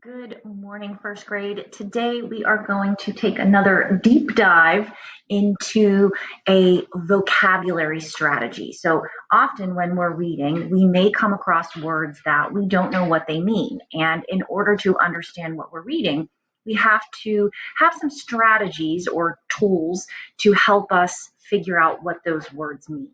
Good morning, first grade. Today we are going to take another deep dive into a vocabulary strategy. So often when we're reading, we may come across words that we don't know what they mean. And in order to understand what we're reading, we have to have some strategies or tools to help us figure out what those words mean.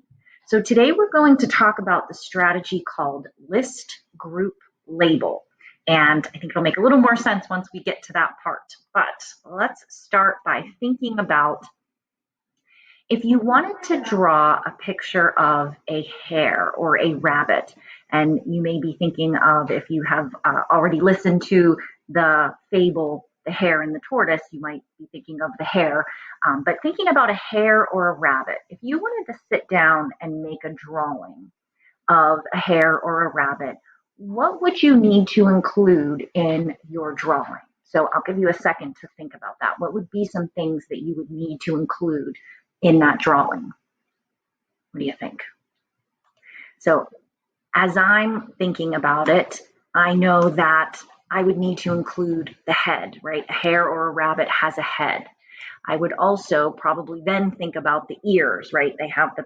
So today we're going to talk about the strategy called list, group, label. And I think it'll make a little more sense once we get to that part. But let's start by thinking about if you wanted to draw a picture of a hare or a rabbit, and you may be thinking of if you have already listened to the fable, The Hare and the Tortoise, you might be thinking of the hare. But thinking about a hare or a rabbit, if you wanted to sit down and make a drawing of a hare or a rabbit, what would you need to include in your drawing? So I'll give you a second to think about that. What would be some things that you would need to include in that drawing? What do you think? So as I'm thinking about it, I know that I would need to include the head, right? A hare or a rabbit has a head. I would also probably then think about the ears, right? They have the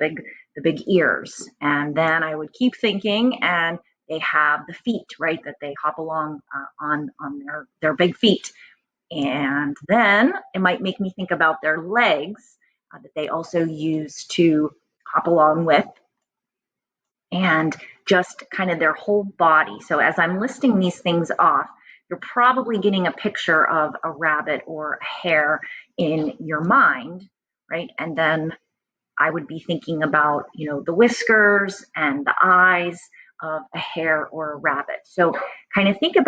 big ears. And then I would keep thinking, and they have the feet, right? That they hop along on their big feet. And then it might make me think about their legs that they also use to hop along with, and just kind of their whole body. So as I'm listing these things off, you're probably getting a picture of a rabbit or a hare in your mind, right? And then I would be thinking about, the whiskers and the eyes of a hare or a rabbit. So kind of thinking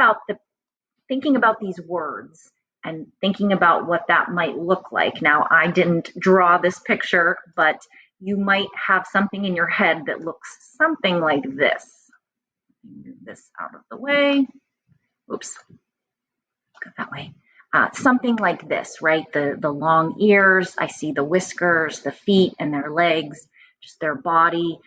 about these words and thinking about what that might look like. Now, I didn't draw this picture, but you might have something in your head that looks something like this. Move this out of the way. Oops, go that way. Something like this, right? The long ears, I see the whiskers, the feet and their legs, just their body,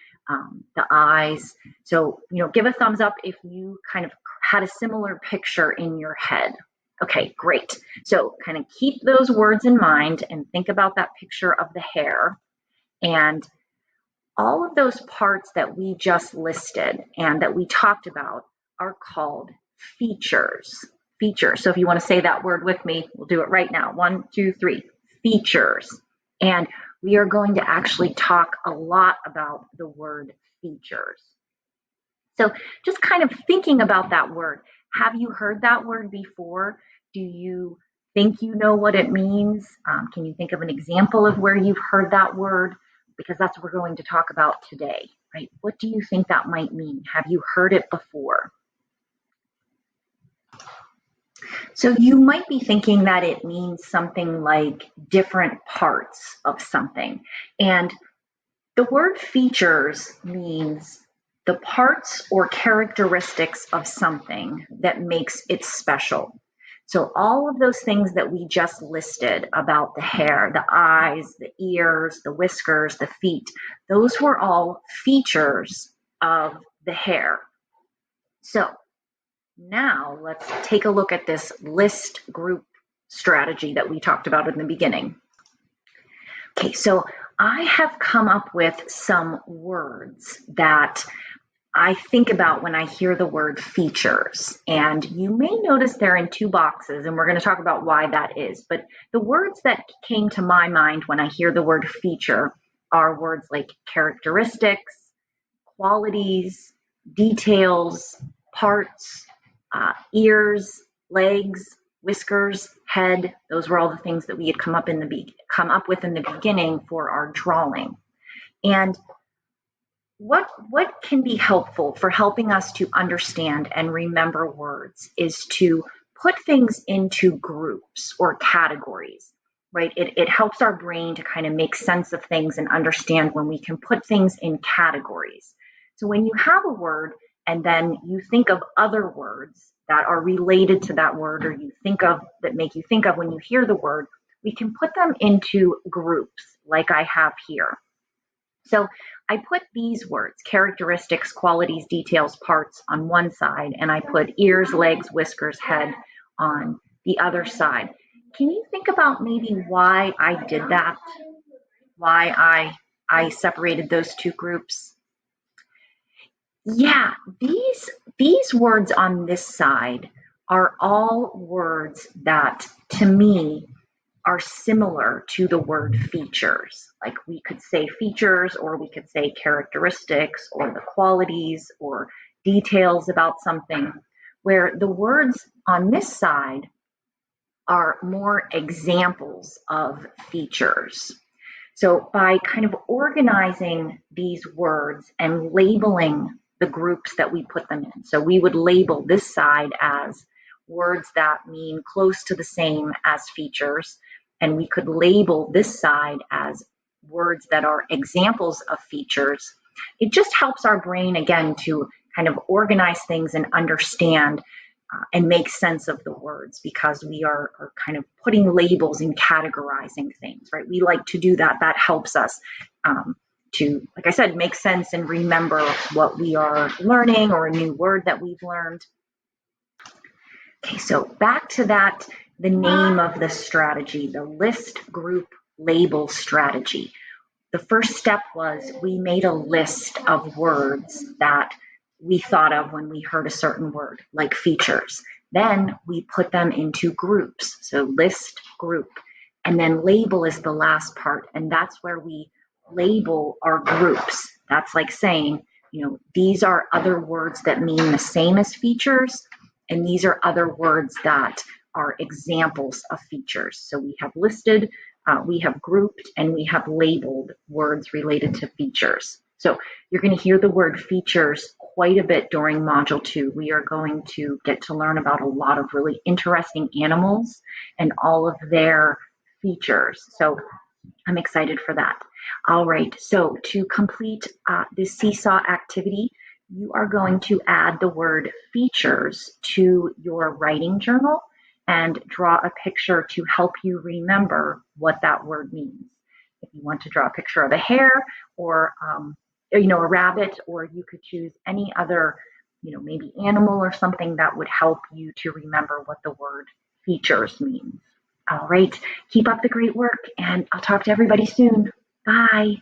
the eyes. So, give a thumbs up if you kind of had a similar picture in your head. Okay, great. So kind of keep those words in mind and think about that picture of the hare. And all of those parts that we just listed and that we talked about are called features. Features. So if you want to say that word with me, we'll do it right now. 1, 2, 3. Features. And we are going to actually talk a lot about the word features. So just kind of thinking about that word. Have you heard that word before? Do you think you know what it means? Can you think of an example of where you've heard that word? Because that's what we're going to talk about today, right? What do you think that might mean? Have you heard it before? So you might be thinking that it means something like different parts of something. And the word features means the parts or characteristics of something that makes it special. So all of those things that we just listed about the hair, the eyes, the ears, the whiskers, the feet, those were all features of the hare. So now let's take a look at this list group strategy that we talked about in the beginning. Okay, so I have come up with some words that I think about when I hear the word features. And you may notice they're in 2 boxes, and we're going to talk about why that is. But the words that came to my mind when I hear the word feature are words like characteristics, qualities, details, parts, ears, legs, whiskers, head. Those were all the things that we had come up with in the beginning for our drawing. And what can be helpful for helping us to understand and remember words is to put things into groups or categories, right? It helps our brain to kind of make sense of things and understand when we can put things in categories. So when you have a word and then you think of other words that are related to that word, or you think of that make you think of when you hear the word, we can put them into groups like I have here. So I put these words, characteristics, qualities, details, parts, on one side, and I put ears, legs, whiskers, head on the other side. Can you think about maybe why I did that? Why I separated those two groups? Yeah, these words on this side are all words that to me are similar to the word features. Like we could say features, or we could say characteristics, or the qualities, or details about something, where the words on this side are more examples of features. So by kind of organizing these words and labeling the groups that we put them in, so we would label this side as words that mean close to the same as features, and we could label this side as words that are examples of features. It just helps our brain, again, to kind of organize things and understand and make sense of the words, because we are kind of putting labels and categorizing things, right? We like to do that. That helps us to, like I said, make sense and remember what we are learning or a new word that we've learned. Okay, so back to that, the name of the strategy, the list group label strategy. The first step was we made a list of words that we thought of when we heard a certain word, like features. Then we put them into groups. So list, group, and then label is the last part. And that's where we label our groups. That's like saying, these are other words that mean the same as features, and these are other words that are examples of features. So we have listed, we have grouped, and we have labeled words related to features. So you're going to hear the word features quite a bit during Module 2. We are going to get to learn about a lot of really interesting animals and all of their features. So I'm excited for that. All right, so to complete this seesaw activity, you are going to add the word features to your writing journal and draw a picture to help you remember what that word means. If you want to draw a picture of a hare or a rabbit, or you could choose any other, maybe animal or something that would help you to remember what the word features means. All right, keep up the great work, and I'll talk to everybody soon. Bye.